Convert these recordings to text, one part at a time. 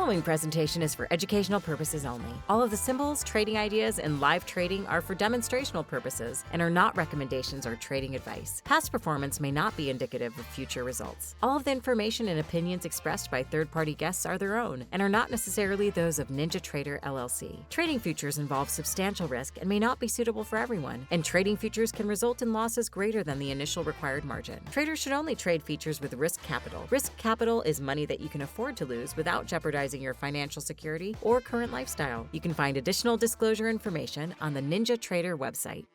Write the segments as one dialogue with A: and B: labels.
A: following presentation is for educational purposes only. All of the symbols, trading ideas, and live trading are for demonstrational purposes and are not recommendations or trading advice. Past performance may not be indicative of future results. All of the information and opinions expressed by third-party guests are their own and are not necessarily those of NinjaTrader LLC. Trading futures involve substantial risk and may not be suitable for everyone, and trading futures can result in losses greater than the initial required margin. Traders should only trade futures with risk capital. Risk capital is money that you can afford to lose without jeopardizing your financial security or current lifestyle. You can find additional disclosure information on the NinjaTrader website.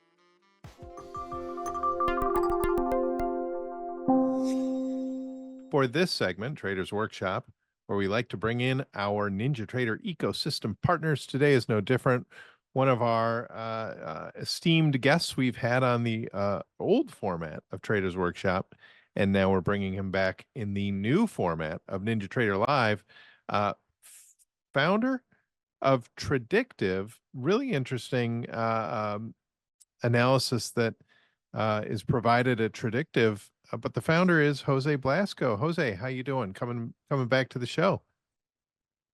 B: For this segment, Traders Workshop, where we like to bring in our NinjaTrader ecosystem partners, today is no different. One of our esteemed guests we've had on the old format of Traders Workshop, and now we're bringing him back in the new format of NinjaTrader Live. Founder of Traddictiv, really interesting analysis that is provided at Traddictiv. But the founder is Jose Blasco. Jose, how you doing? Coming back to the show.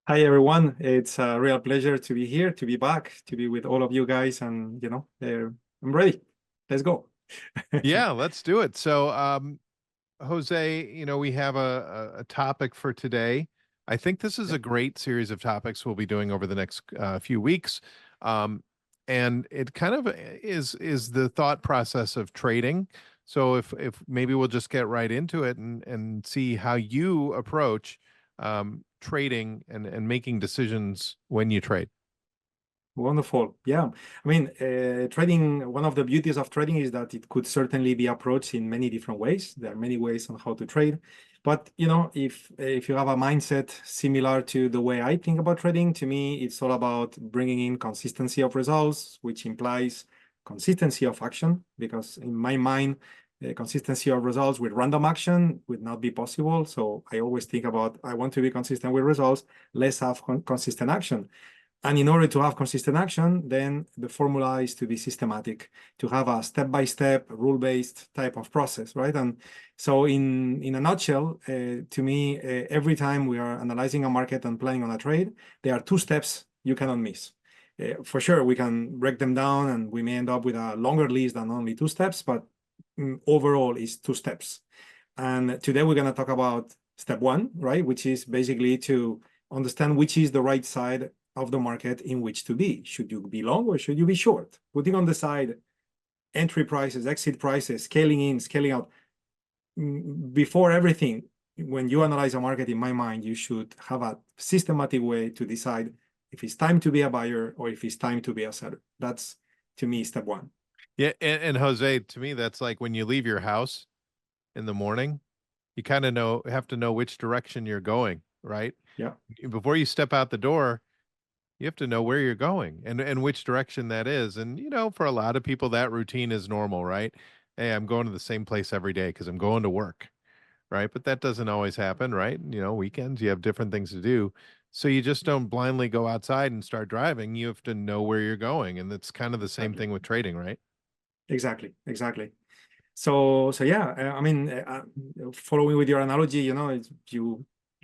C: Hi, everyone. It's a real pleasure to be here, to be back, to be with all of you guys. And, I'm ready. Let's go.
B: Yeah, let's do it. So, Jose, we have a topic for today. I think this is a great series of topics we'll be doing over the next few weeks. And it kind of is the thought process of trading. So if maybe we'll just get right into it and see how you approach trading and making decisions when you trade.
C: Wonderful. Yeah. I mean, trading, one of the beauties of trading is that it could certainly be approached in many different ways. There are many ways on how to trade. But, if you have a mindset similar to the way I think about trading, to me, it's all about bringing in consistency of results, which implies consistency of action, because in my mind, consistency of results with random action would not be possible. So I always think about, I want to be consistent with results, let's have consistent action. And in order to have consistent action, then the formula is to be systematic, to have a step-by-step, rule-based type of process, right? And so in a nutshell, to me, every time we are analyzing a market and planning on a trade, there are two steps you cannot miss. For sure, we can break them down and we may end up with a longer list than only two steps, but overall is two steps. And today we're going to talk about step one, right? Which is basically to understand which is the right side of the market in which to be. Should you be long or should you be short? Putting on the side entry prices, exit prices, scaling in, scaling out. Before everything, when you analyze a market, in my mind, you should have a systematic way to decide if it's time to be a buyer or if it's time to be a seller. That's, to me, step one.
B: Yeah, and Jose, to me, that's like when you leave your house in the morning, you kind of have to know which direction you're going, right?
C: Yeah.
B: Before you step out the door, you have to know where you're going and which direction that is. And, for a lot of people, that routine is normal, right? Hey, I'm going to the same place every day because I'm going to work, right? But that doesn't always happen, right? Weekends, you have different things to do. So you just don't blindly go outside and start driving. You have to know where you're going. And it's kind of the same thing with trading, right?
C: Exactly. So yeah, following with your analogy,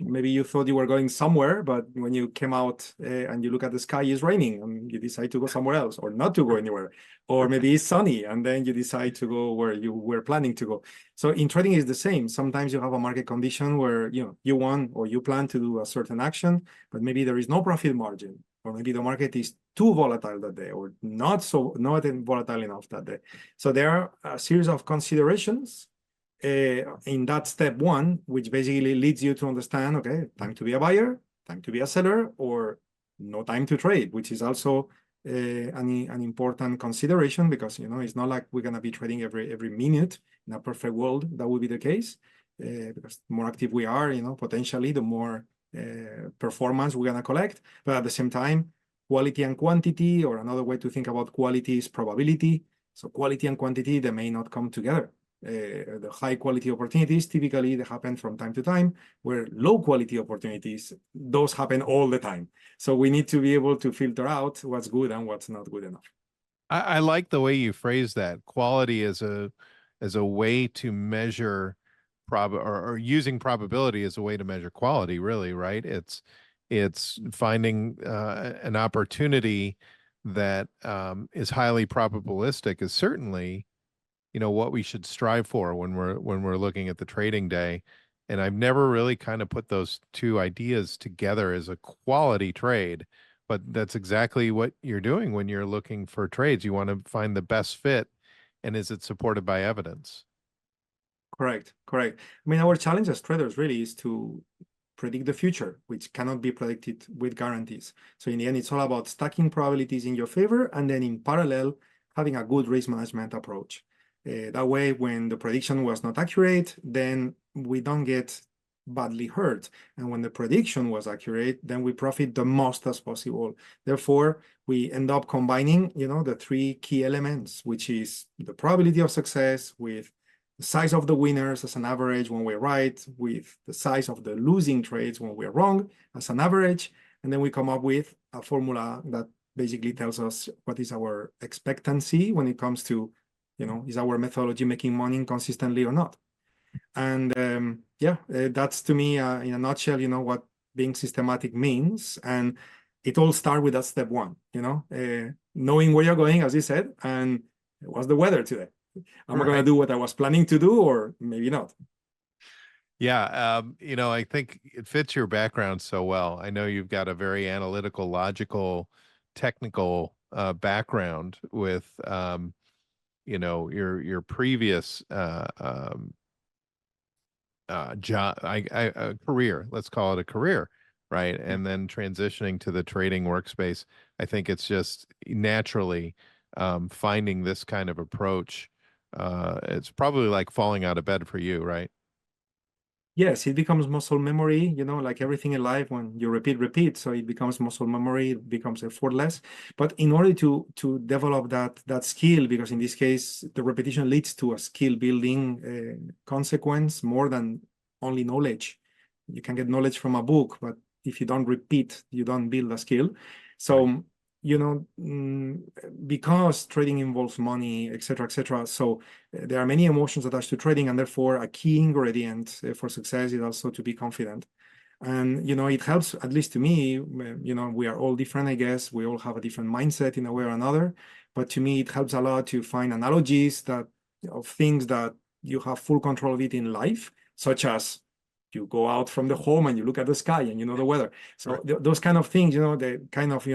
C: maybe you thought you were going somewhere, but when you came out and you look at the sky, it's raining and you decide to go somewhere else or not to go anywhere. Or maybe it's sunny and then you decide to go where you were planning to go. So in trading is the same. Sometimes you have a market condition where, you want or you plan to do a certain action, but maybe there is no profit margin, or maybe the market is too volatile that day or not volatile enough that day. So there are a series of considerations in that step one, which basically leads you to understand, okay, time to be a buyer, time to be a seller, or no time to trade, which is also an important consideration, because it's not like we're going to be trading every minute. In a perfect world, that would be the case, because the more active we are, potentially the more performance we're going to collect. But at the same time, quality and quantity, or another way to think about quality is probability. So quality and quantity, they may not come together. The high quality opportunities, typically they happen from time to time, where low quality opportunities, those happen all the time. So we need to be able to filter out what's good and what's not good enough.
B: I like the way you phrase that. Quality as a way to measure or using probability as a way to measure quality, really, right? it's finding an opportunity that is highly probabilistic is certainly, what we should strive for when we're looking at the trading day. And I've never really kind of put those two ideas together as a quality trade, but that's exactly what you're doing when you're looking for trades. You want to find the best fit, and is it supported by evidence?
C: Correct, correct. I mean, our challenge as traders really is to predict the future, which cannot be predicted with guarantees. So in the end, it's all about stacking probabilities in your favor, and then in parallel, having a good risk management approach. That way, when the prediction was not accurate, then we don't get badly hurt. And when the prediction was accurate, then we profit the most as possible. Therefore, we end up combining, the three key elements, which is the probability of success with the size of the winners as an average when we're right, with the size of the losing trades when we're wrong as an average. And then we come up with a formula that basically tells us what is our expectancy when it comes to, is our methodology making money consistently or not? And that's to me, in a nutshell, what being systematic means. And it all starts with that step one, knowing where you're going, as you said, and what's the weather today? Am I going to do what I was planning to do, or maybe not?
B: Yeah, I think it fits your background so well. I know you've got a very analytical, logical, technical background with, your previous job, career. Let's call it a career, right? And then transitioning to the trading workspace. I think it's just naturally finding this kind of approach. It's probably like falling out of bed for you, right?
C: Yes, it becomes muscle memory, like everything in life, when you repeat, so it becomes muscle memory, it becomes effortless. But in order to develop that skill, because in this case, the repetition leads to a skill building consequence more than only knowledge. You can get knowledge from a book, but if you don't repeat, you don't build a skill. So, right. Because trading involves money, etc., etc. So there are many emotions attached to trading, and therefore a key ingredient for success is also to be confident. And, it helps, at least to me, we are all different, I guess. We all have a different mindset in a way or another. But to me, it helps a lot to find analogies of things that you have full control of it in life, such as you go out from the home and you look at the sky and the weather. So right. Those kind of things, they kind of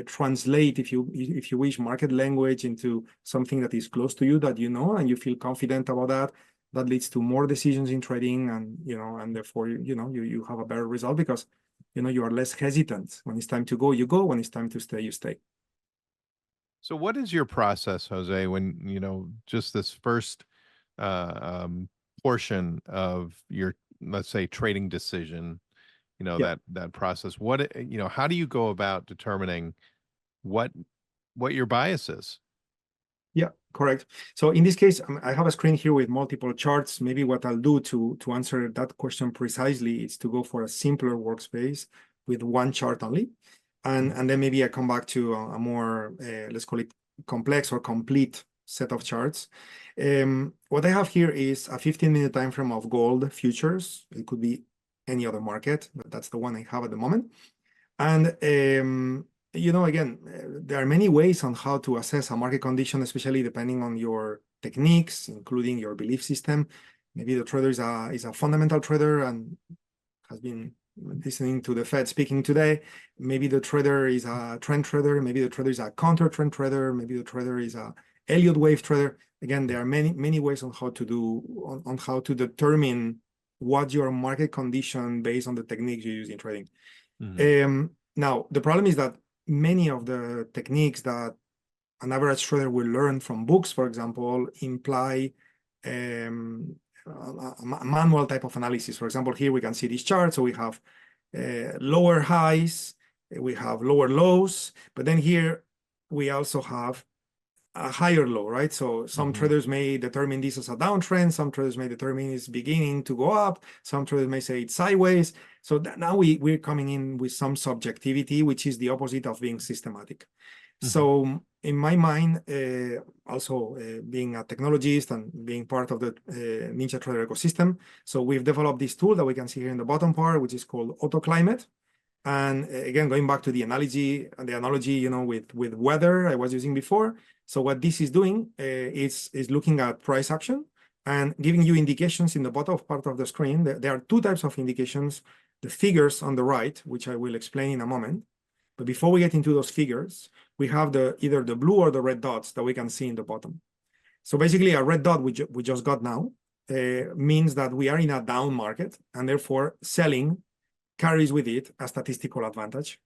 C: translate, if you wish, market language into something that is close to you, that and you feel confident about that. That leads to more decisions in trading, and and therefore you have a better result, because you are less hesitant. When it's time to go, you go. When it's time to stay, you stay.
B: So what is your process, Jose, when just this first portion of your, let's say, trading decision, that process, how do you go about determining what your bias is?
C: Yeah, correct. So in this case, I have a screen here with multiple charts. Maybe what I'll do to answer that question precisely is to go for a simpler workspace with one chart only. And then maybe I come back to a more, let's call it complex or complete set of charts. What I have here is a 15-minute time frame of gold futures. It could be any other market, but that's the one I have at the moment. And again, there are many ways on how to assess a market condition, especially depending on your techniques, including your belief system. Maybe the trader is a fundamental trader and has been listening to the Fed speaking today. Maybe the trader is a trend trader. Maybe the trader is a counter trend trader. Maybe the trader is a Elliott wave trader. Again, there are many ways on how to on how to determine what your market condition based on the techniques you use in trading. Mm-hmm. Now, the problem is that many of the techniques that an average trader will learn from books, for example, imply a manual type of analysis. For example, here we can see this chart. So we have lower highs, we have lower lows, but then here we also have a higher low, right? So some traders may determine this as a downtrend. Some traders may determine it's beginning to go up. Some traders may say it's sideways. So now we're coming in with some subjectivity, which is the opposite of being systematic. So in my mind, also being a technologist and being part of the NinjaTrader ecosystem, so we've developed this tool that we can see here in the bottom part, which is called AutoClimate. And again, going back to the analogy, with weather I was using before. So what this is doing is looking at price action and giving you indications in the bottom part of the screen. There are two types of indications: the figures on the right, which I will explain in a moment. But before we get into those figures, we have either the blue or the red dots that we can see in the bottom. So basically, a red dot we just got now means that we are in a down market, and therefore selling carries with it a statistical advantage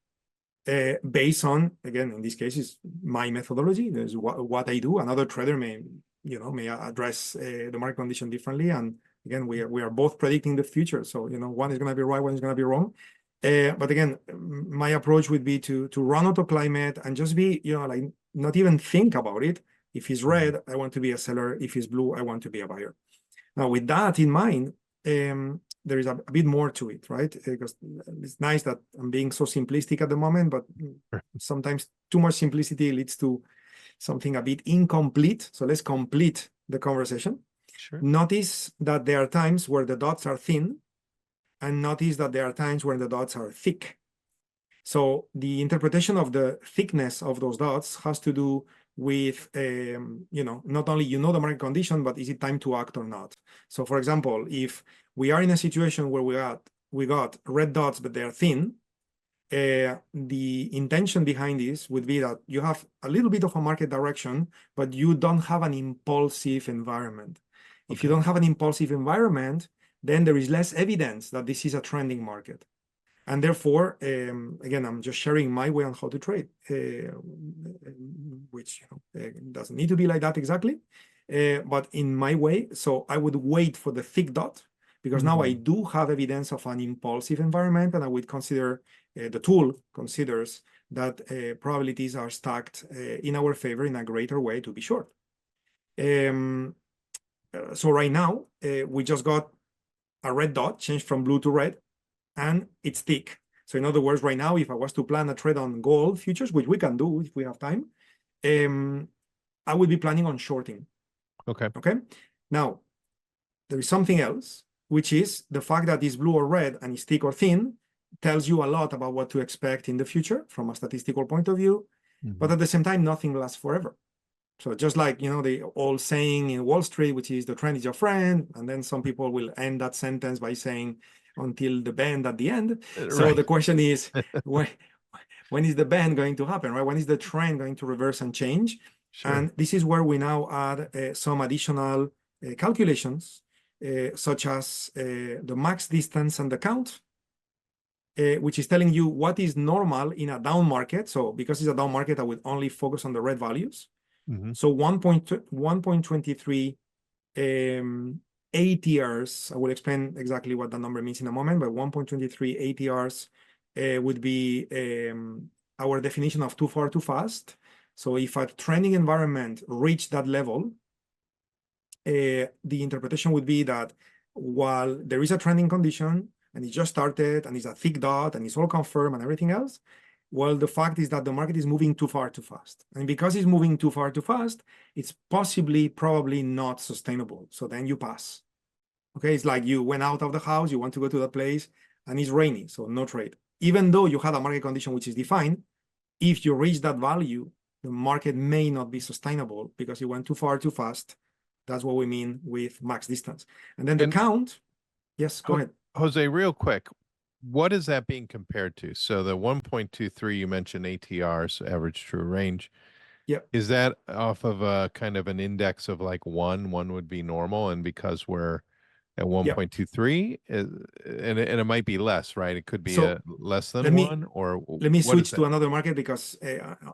C: based on, again, in this case, is my methodology. There's what I do. Another trader may address the market condition differently. And again, we are both predicting the future. So, one is going to be right, one is going to be wrong. But again, my approach would be to run autoclimate and just be, like not even think about it. If it's red, I want to be a seller. If it's blue, I want to be a buyer. Now, with that in mind, there is a bit more to it, right? Because it's nice that I'm being so simplistic at the moment, but sometimes too much simplicity leads to something a bit incomplete. So let's complete the conversation.
B: Sure.
C: Notice that there are times where the dots are thin, and notice that there are times where the dots are thick. So the interpretation of the thickness of those dots has to do with, not only the market condition, but is it time to act or not? So for example, if we are in a situation where we got red dots, but they're thin, the intention behind this would be that you have a little bit of a market direction, but you don't have an impulsive environment. Okay. If you don't have an impulsive environment, then there is less evidence that this is a trending market. And therefore, again, I'm just sharing my way on how to trade, which doesn't need to be like that exactly, but in my way. So I would wait for the thick dot, because now I do have evidence of an impulsive environment, and I would consider, the tool considers that probabilities are stacked in our favor in a greater way to be short. So right now, we just got a red dot changed from blue to red, and it's thick. So in other words, right now, if I was to plan a trade on gold futures, which we can do if we have time, I would be planning on shorting.
B: Okay.
C: Now, there is something else, which is the fact that it's blue or red and it's thick or thin tells you a lot about what to expect in the future from a statistical point of view. But at the same time, nothing lasts forever. So just like, the old saying in Wall Street, which is the trend is your friend. And then some people will end that sentence by saying, until the bend at the end. So the question is, when is the bend going to happen, right? When is the trend going to reverse and change? Sure. And this is where we now add some additional calculations, such as the max distance and the count, which is telling you what is normal in a down market. So because it's a down market, I would only focus on the red values. So 1.23 ATRs, I will explain exactly what that number means in a moment, but 1.23 ATRs would be our definition of too far, too fast. So if a trending environment reached that level, the interpretation would be that while there is a trending condition and it just started and it's a thick dot and it's all confirmed and everything else, well, the fact is that the market is moving too far too fast. And because it's moving too far too fast, it's probably not sustainable. So then you pass. Okay, it's like you went out of the house, you want to go to that place, and it's rainy, so no trade. Even though you had a market condition which is defined, if you reach that value, the market may not be sustainable because it went too far too fast. That's what we mean with max distance. And then the count, yes, go ahead.
B: Jose, real quick. What is that being compared to? So the 1.23 you mentioned ATRs, average true range.
C: Yeah.
B: Is that off of a kind of an index of like one would be normal, and because we're at 1.23, and it might be less, right? It could be less than one, or
C: let me switch to another market because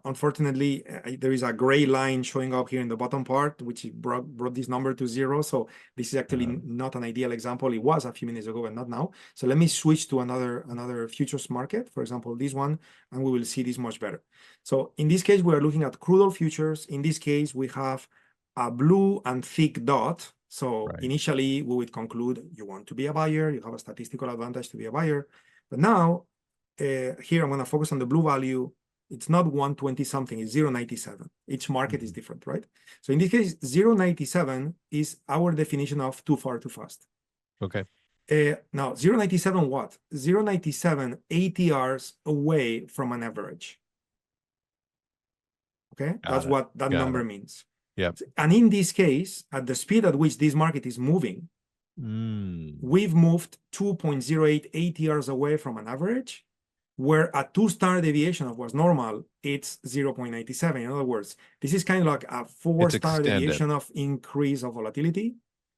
C: unfortunately there is a gray line showing up here in the bottom part, which brought this number to 0. So this is actually not an ideal example. It was a few minutes ago, but not now. So let me switch to another futures market, for example, this one, and we will see this much better. So in this case, we are looking at crude oil futures. In this case, we have a blue and thick dot. So initially, we would conclude you want to be a buyer, you have a statistical advantage to be a buyer. But now, here I'm going to focus on the blue value. It's not 120 something, it's 0.97. Each market is different, right? So in this case, 0.97 is our definition of too far, too fast.
B: Okay.
C: Now 0.97 what? 0.97 ATRs away from an average. Okay, that's what that number means.
B: Yep.
C: And in this case, at the speed at which this market is moving, we've moved 2.08 ATRs away from an average, where a 2-star deviation of what's normal, it's 0.97. In other words, this is kind of like a 4-star deviation of increase of volatility.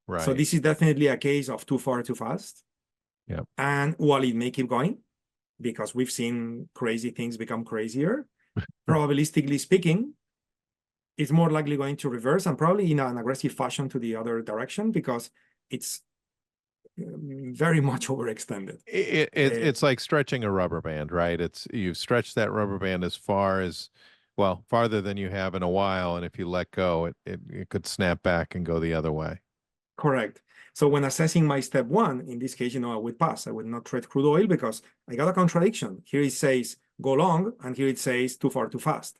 B: Right.
C: So this is definitely a case of too far, too fast.
B: Yep.
C: And while it may keep going, because we've seen crazy things become crazier, probabilistically speaking, it's more likely going to reverse, and probably in an aggressive fashion to the other direction, because it's very much overextended.
B: It's like stretching a rubber band, right? You've stretched that rubber band as far as, well, farther than you have in a while, and if you let go, it could snap back and go the other way.
C: Correct. So when assessing my step one, in this case, I would pass. I would not trade crude oil because I got a contradiction. Here it says go long, and here it says too far, too fast.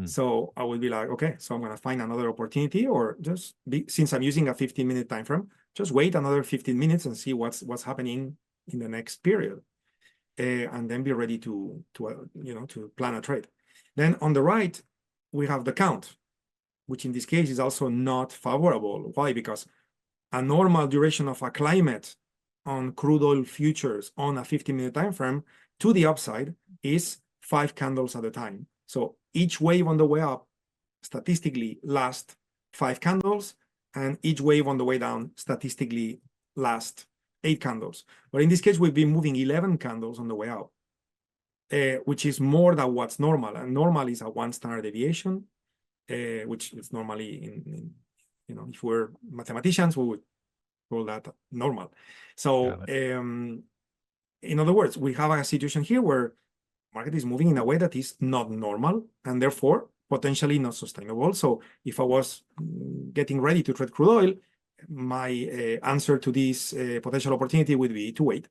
C: So I would be like, okay, so I'm going to find another opportunity, or just since I'm using a 15-minute time frame, just wait another 15 minutes and see what's happening in the next period, and then be ready to plan a trade. Then on the right, we have the count, which in this case is also not favorable. Why? Because a normal duration of a climate on crude oil futures on a 15-minute time frame to the upside is 5 candles at a time. So each wave on the way up statistically lasts 5 candles, and each wave on the way down statistically lasts 8 candles. But in this case, we've been moving 11 candles on the way out, which is more than what's normal. And normal is a 1-star deviation, which is normally if we're mathematicians, we would call that normal. So in other words, we have a situation here where market is moving in a way that is not normal, and therefore potentially not sustainable. So if I was getting ready to trade crude oil, my answer to this potential opportunity would be to wait,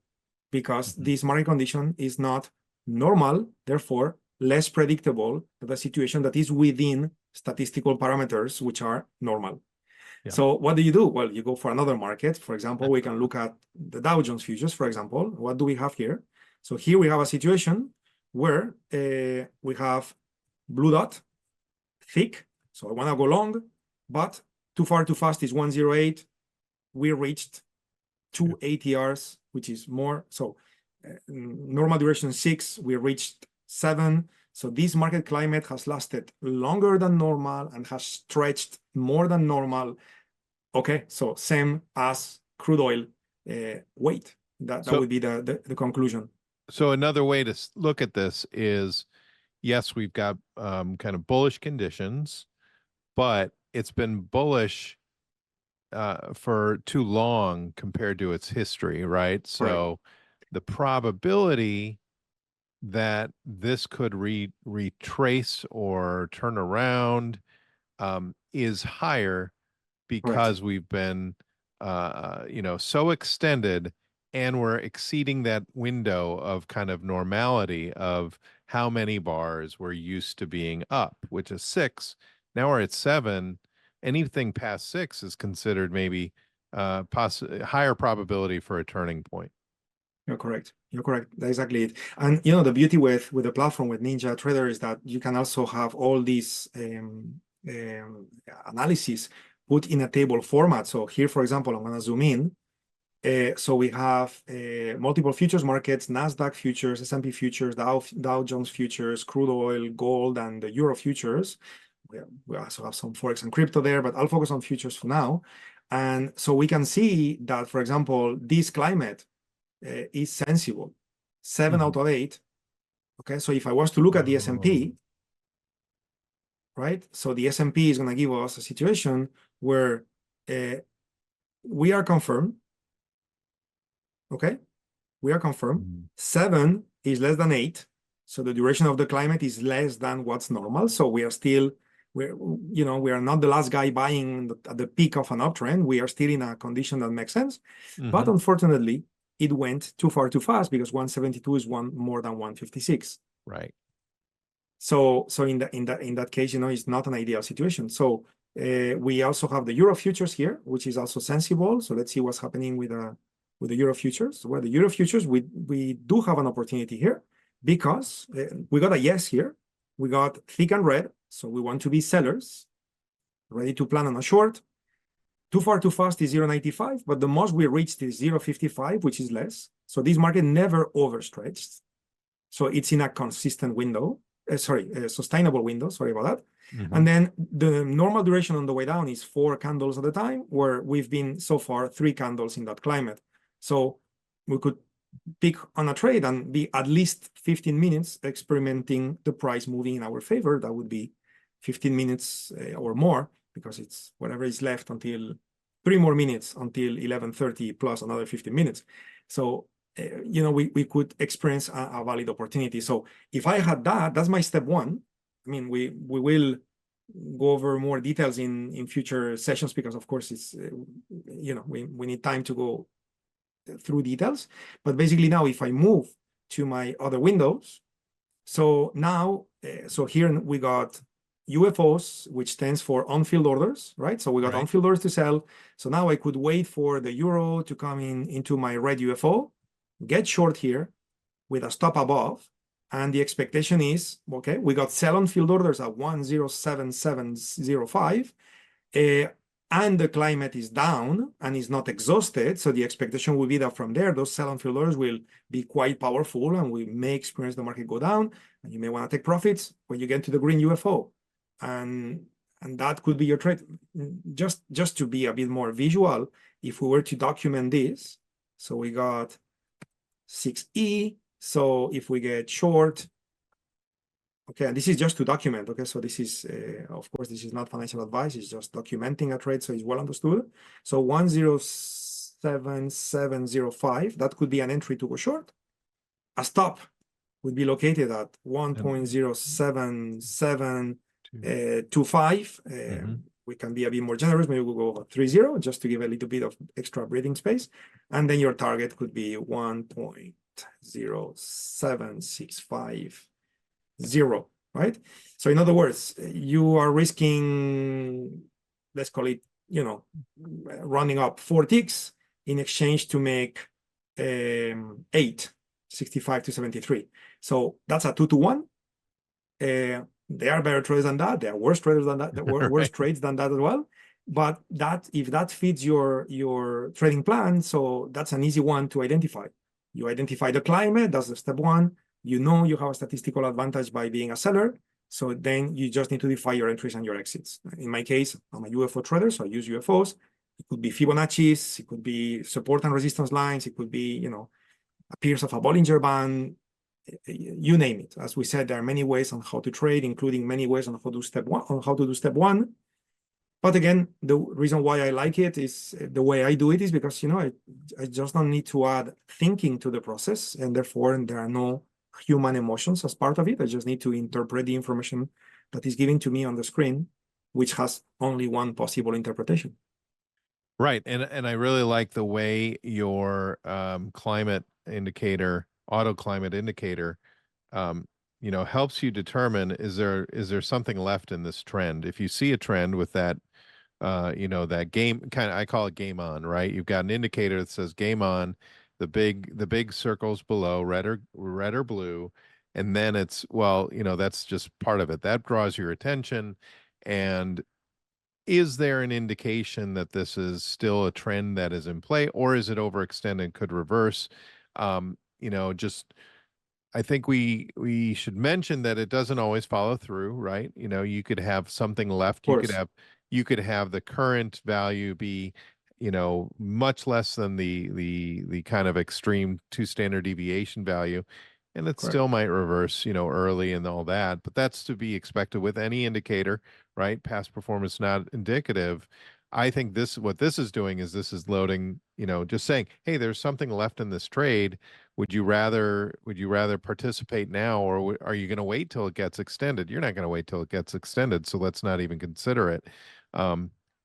C: because this market condition is not normal, therefore less predictable than the situation that is within statistical parameters which are normal. Yeah. So what do? Well, you go for another market. For example, we can look at the Dow Jones futures, for example. What do we have here? So here we have a situation where we have blue dot, thick. So I want to go long, but too far, too fast is 108. We reached 2 ATRs, which is more. So normal duration 6, we reached 7. So this market climate has lasted longer than normal and has stretched more than normal. Okay, so same as crude oil weight. That would be the conclusion.
B: So another way to look at this is, yes, we've got kind of bullish conditions, but it's been bullish for too long compared to its history, right? So the probability that this could retrace or turn around is higher because we've been so extended, and we're exceeding that window of kind of normality of how many bars we're used to being up, which is 6. Now we're at 7. Anything past 6 is considered maybe higher probability for a turning point.
C: You're correct. You're correct. That's exactly it. And the beauty with the platform with NinjaTrader is that you can also have all these analysis put in a table format. So here, for example, I'm going to zoom in. So we have multiple futures markets: NASDAQ futures, S&P futures, Dow Jones futures, crude oil, gold, and the Euro futures. We also have some Forex and crypto there, but I'll focus on futures for now. And so we can see that, for example, this climate is sensible. 7 out of 8. Okay, so if I was to look at the S&P, right? So the S&P is going to give us a situation where we are confirmed. Okay, we are confirmed. 7 is less than 8, so the duration of the climate is less than what's normal. So we are still, we are not the last guy buying at the peak of an uptrend. We are still in a condition that makes sense. But unfortunately, it went too far too fast, because 172 is more than 156.
B: Right.
C: So in that case, it's not an ideal situation. So we also have the Euro futures here, which is also sensible. So let's see what's happening with with the Euro futures? Well, the Euro futures, we do have an opportunity here because we got a yes here. We got thick and red, so we want to be sellers, ready to plan on a short. Too far too fast is 0.95, but the most we reached is 0.55, which is less. So this market never overstretched. So it's in a consistent window, sustainable window, sorry about that. And then the normal duration on the way down is 4 candles at a time, where we've been so far 3 candles in that climate. So we could pick on a trade and be at least 15 minutes experimenting the price moving in our favor. That would be 15 minutes or more, because it's whatever is left until 3 more minutes until 11:30 plus another 15 minutes. So, we could experience a valid opportunity. So if I had that, that's my step 1. I mean, we will go over more details in future sessions, because of course it's, we need time to go through details. But basically now, if I move to my other windows, so now, so here we got UFOs, which stands for unfilled orders, right? So we got unfilled orders to sell. So now I could wait for the euro to come into my red UFO, get short here with a stop above. And the expectation is, okay, we got sell unfilled orders at 107.705. And the climate is down and is not exhausted. So the expectation will be that from there, those sell unfilled orders will be quite powerful, and we may experience the market go down. And you may want to take profits when you get to the green UFO. And that could be your trade. Just to be a bit more visual, if we were to document this, so we got 6E. So if we get short, okay, and this is just to document, okay? So this is, of course, this is not financial advice. It's just documenting a trade, so it's well understood. So 107.705, that could be an entry to go short. A stop would be located at 1.07725. We can be a bit more generous. Maybe we'll go over 3.0 just to give a little bit of extra breathing space. And then your target could be 1.07650, right? So in other words, you are risking, let's call it, running up 4 ticks in exchange to make 8, 65 to 73. So that's a 2-to-1. There are better traders than that. There are worse traders than that. There are worse trades than that as well. But if that fits your trading plan, so that's an easy one to identify. You identify the climate. That's the step 1. You have a statistical advantage by being a seller. So then you just need to define your entries and your exits. In my case, I'm a UFO trader, so I use UFOs. It could be Fibonacci's. It could be support and resistance lines. It could be, a pierce of a Bollinger Band. You name it. As we said, there are many ways on how to trade, including many ways on how to do step 1. But again, the reason why I like it is the way I do it is because, I just don't need to add thinking to the process, and therefore there are no human emotions as part of it. I just need to interpret the information that is given to me on the screen, which has only one possible interpretation.
B: Right. And I really like the way your climate indicator, auto climate indicator, helps you determine, is there something left in this trend? If you see a trend with that, that game kind of, I call it game on, right? You've got an indicator that says game on, the big circles below, red or blue, and then it's, that's just part of it. That draws your attention. And is there an indication that this is still a trend that is in play, or is it overextended, could reverse? I think we should mention that it doesn't always follow through, right? You could have something left. You could have the current value be, much less than the kind of extreme 2 standard deviation value, and it still might reverse, early and all that. But that's to be expected with any indicator, right? Past performance not indicative. I think what this is doing is this is loading, just saying, hey, there's something left in this trade. Would you rather participate now, or are you going to wait till it gets extended? You're not going to wait till it gets extended, so let's not even consider it.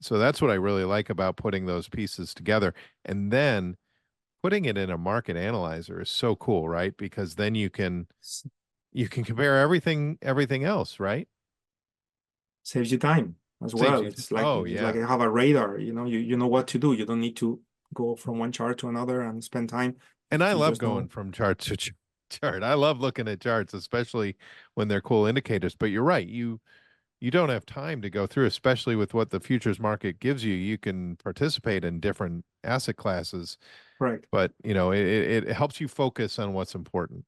B: So that's what I really like about putting those pieces together, and then putting it in a market analyzer is so cool, right? Because then you can compare everything else, right?
C: Saves you time as well. It's like, like I have a radar, you know what to do. You don't need to go from one chart to another and spend time.
B: And I
C: You
B: love
C: just know.
B: going from chart to chart. I love looking at charts, especially when they're cool indicators. But you're right. You don't have time to go through, especially with what the futures market gives you. You can participate in different asset classes,
C: Correct.
B: but it helps you focus on what's important.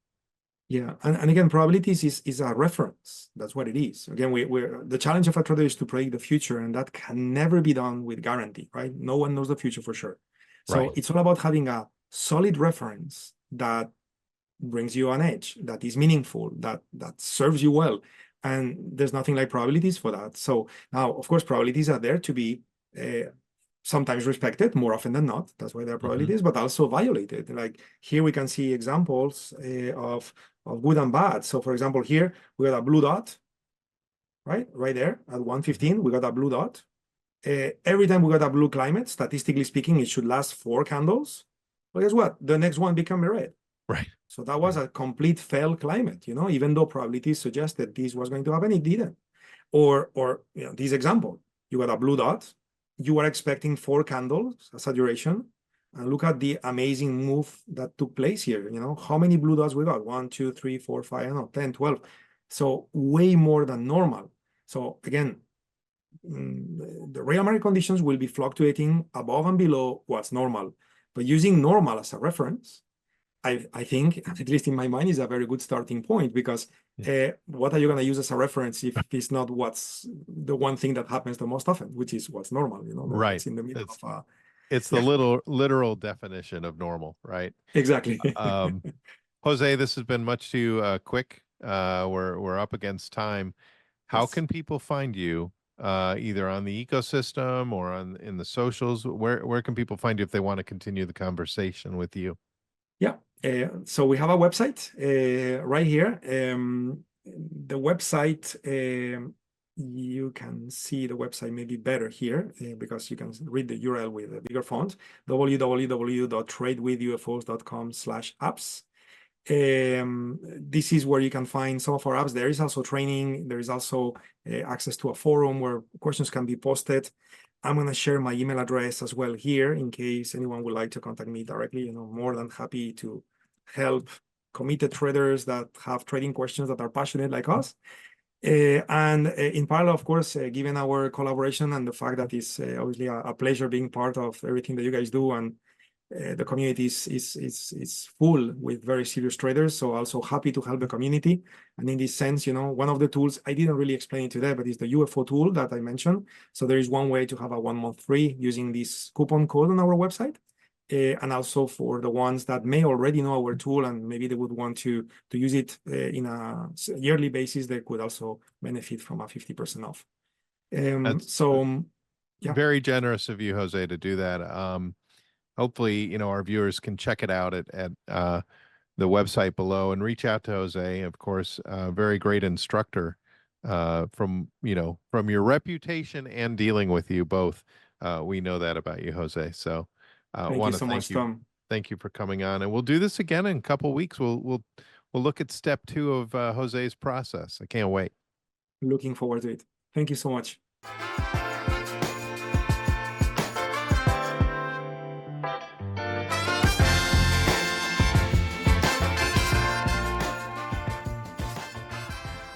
C: Yeah, and again, probabilities is a reference. That's what it is. Again, we're the challenge of a trader is to predict the future, and that can never be done with guarantee, right? No one knows the future for sure. So
B: Right.
C: it's all about having a solid reference that brings you an edge, that is meaningful, that serves you well. And there's nothing like probabilities for that. So now, of course, probabilities are there to be sometimes respected, more often than not. That's why they're probabilities, but also violated. Like here we can see examples of good and bad. So for example, here we got a blue dot, right there at 115, we got a blue dot. Every time we got a blue climate, statistically speaking, it should last 4 candles. But guess what? The next one became a red.
B: Right.
C: So that was a complete failed climate, even though probabilities suggested this was going to happen, it didn't. Or this example, you got a blue dot, you were expecting 4 candles as a duration, and look at the amazing move that took place here. How many blue dots we got? 1, 2, 3, 4, 5, I don't know, 10, 12. So way more than normal. So again, the real market conditions will be fluctuating above and below what's normal. But using normal as a reference, I think, at least in my mind, is a very good starting point, because what are you going to use as a reference if it's not what's the one thing that happens the most often, which is what's normal,
B: Right.
C: It's in the middle of
B: it's the literal definition of normal, right?
C: Exactly.
B: Jose, this has been much too quick. We're up against time. How
C: Yes.
B: can people find you? Either on the ecosystem or in the socials? Where can people find you if they want to continue the conversation with you?
C: Yeah. So we have a website right here. The website, you can see the website maybe better here because you can read the URL with a bigger font, www.tradewithufos.com/apps. This is where you can find some of our apps. There is also training. There is also access to a forum where questions can be posted. I'm going to share my email address as well here in case anyone would like to contact me directly. More than happy to help committed traders that have trading questions that are passionate like us. And in parallel, of course, given our collaboration and the fact that it's obviously a pleasure being part of everything that you guys do, and the community is full with very serious traders. So also happy to help the community. And in this sense, one of the tools, I didn't really explain it today, but it's the UFO tool that I mentioned. So there is one way to have a 1 month free using this coupon code on our website. And also for the ones that may already know our tool and maybe they would want to use it in a yearly basis, they could also benefit from a 50% off. Yeah.
B: Very generous of you, Jose, to do that. Hopefully, our viewers can check it out at the website below and reach out to Jose. Of course, very great instructor from your reputation and dealing with you both. We know that about you, Jose. So
C: thank you so much, Tom.
B: Thank you for coming on, and we'll do this again in a couple of weeks. We'll look at step 2 of Jose's process. I can't wait.
C: Looking forward to it. Thank you so much.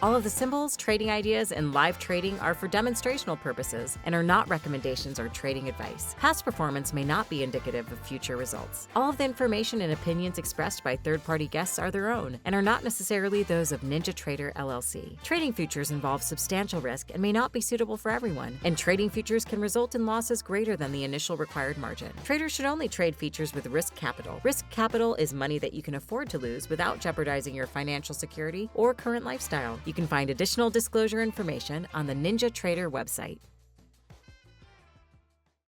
A: All of the symbols, trading ideas, and live trading are for demonstrational purposes and are not recommendations or trading advice. Past performance may not be indicative of future results. All of the information and opinions expressed by third-party guests are their own and are not necessarily those of NinjaTrader LLC. Trading futures involve substantial risk and may not be suitable for everyone, and trading futures can result in losses greater than the initial required margin. Traders should only trade futures with risk capital. Risk capital is money that you can afford to lose without jeopardizing your financial security or current lifestyle. You can find additional disclosure information on the NinjaTrader website.